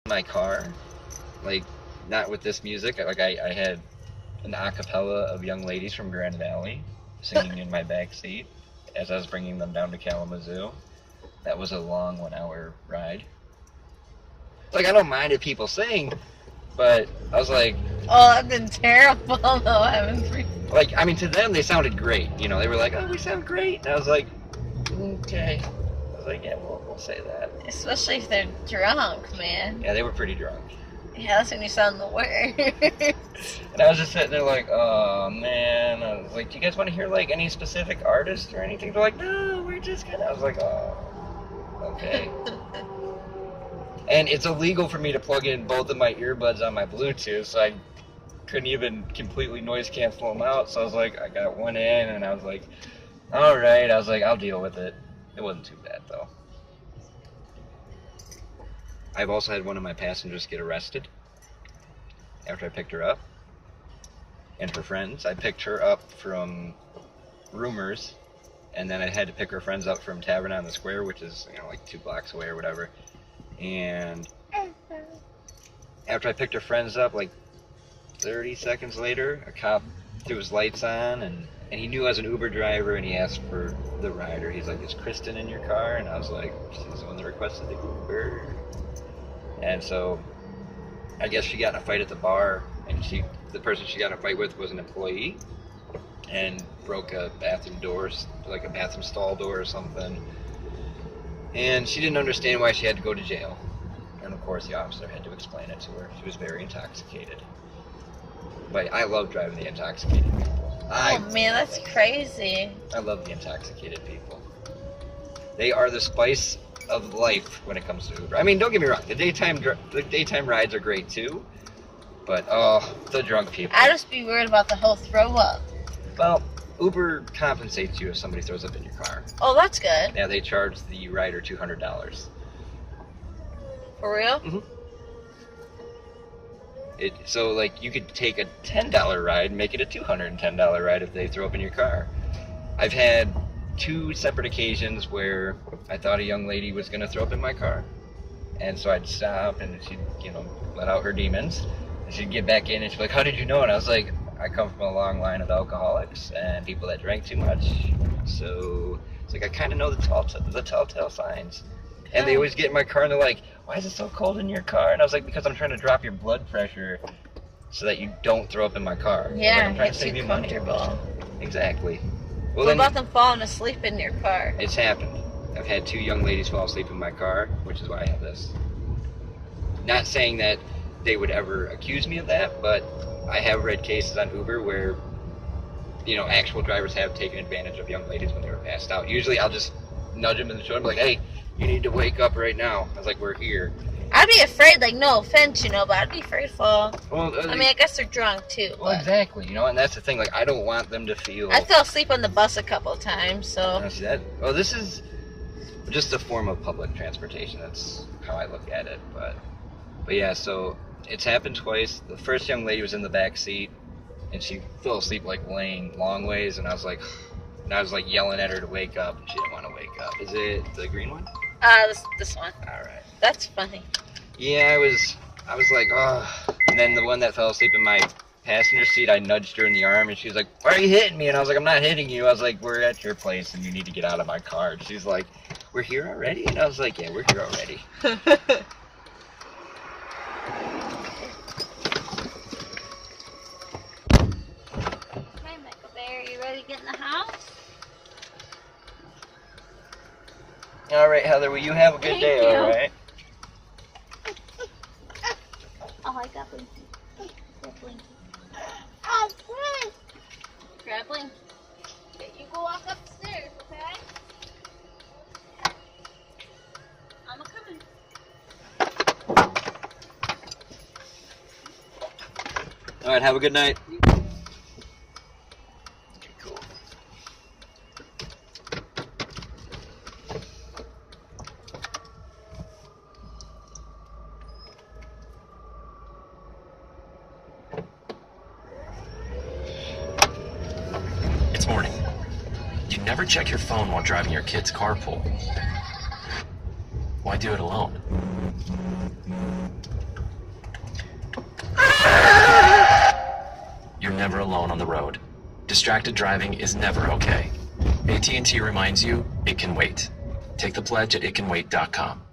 my car, like, not with this music. Like, I had an acapella of young ladies from Grand Valley singing in my back seat as I was bringing them down to Kalamazoo. That was a long 1-hour ride. Like, I don't mind if people sing, but I was like... Oh, that'd been terrible, though, having free... Like, I mean, to them, they sounded great. You know, they were like, oh, we sound great. And I was like, okay. I was like, yeah, we'll say that. Especially if they're drunk, man. Yeah, they were pretty drunk. Yeah, that's when you sound the worst. And I was just sitting there like, oh, man. I was like, do you guys want to hear, like, any specific artist or anything? They're like, no, we're just kind of... I was like, oh, okay. And it's illegal for me to plug in both of my earbuds on my Bluetooth, so I couldn't even completely noise cancel them out. So I was like, I got one in, and I was like, all right. I was like, I'll deal with it. It wasn't too bad, though. I've also had one of my passengers get arrested after I picked her up, and her friends. I picked her up from Rumors, and then I had to pick her friends up from Tavern on the Square, which is, you know, like 2 blocks away or whatever. And after I picked her friends up, like 30 seconds later, a cop threw his lights on, and he knew I was an Uber driver, and he asked for the rider. He's like, is Kristen in your car? And I was like, she's the one that requested the Uber. And so I guess she got in a fight at the bar, and the person she got in a fight with was an employee, and broke a bathroom door, like a bathroom stall door or something. And she didn't understand why she had to go to jail. And of course the officer had to explain it to her. She was very intoxicated. But I love driving the intoxicated people. Oh man, that's crazy. I love the intoxicated people. They are the spice of life when it comes to Uber. I mean, don't get me wrong, the daytime rides are great too. But the drunk people. I'd just be worried about the whole throw up. Well, Uber compensates you if somebody throws up in your car. Oh, that's good. Yeah, they charge the rider $200. For real? Mm-hmm. So, like, you could take a $10 ride and make it a $210 ride if they throw up in your car. I've had 2 separate occasions where I thought a young lady was going to throw up in my car. And so I'd stop, and she'd, you know, let out her demons. And she'd get back in, and she'd be like, how did you know? And I was like, I come from a long line of alcoholics and people that drank too much. So it's like I kind of know the telltale signs. And they always get in my car and they're like, why is it so cold in your car? And I was like, because I'm trying to drop your blood pressure so that you don't throw up in my car. Yeah, like, I'm trying to save too you money. comfortable. Exactly. Well, What about them falling asleep in your car? It's happened. I've had 2 young ladies fall asleep in my car, which is why I have this. Not saying that they would ever accuse me of that, but I have read cases on Uber where, you know, actual drivers have taken advantage of young ladies when they were passed out. Usually I'll just nudge them in the shoulder and be like, hey, you need to wake up right now. I was like, we're here. I'd be afraid, like, no offense, you know, but I'd be afraid to fall. Well, I mean, I guess they're drunk, too. Well, exactly, you know, and that's the thing. Like, I don't want them to feel... I fell asleep on the bus a couple of times, so... See that? Well, this is just a form of public transportation. That's how I look at it. But yeah, so it's happened twice. The first young lady was in the back seat, and she fell asleep, like, laying long ways, and I was like yelling at her to wake up, and she didn't want to wake up. Is it the green one? This one. All right. That's funny. Yeah, I was like, oh. And then the one that fell asleep in my passenger seat, I nudged her in the arm, and she was like, why are you hitting me? And I was like, I'm not hitting you. I was like, we're at your place, and you need to get out of my car. And she's like, we're here already? And I was like, yeah, we're here already. Hey, Michael Bear, you ready to get in the house? All right, Heather, well, you have a good Thank day, you. all right? Oh, I got Blinky. Grab Blinky. Grab Blinky. Okay, you go walk upstairs, okay? I'm coming. All right, have a good night. Okay, cool. It's morning. You never check your phone while driving your kid's carpool. Why do it alone? never alone on the road. Distracted driving is never okay. AT&T reminds you, it can wait. Take the pledge at itcanwait.com.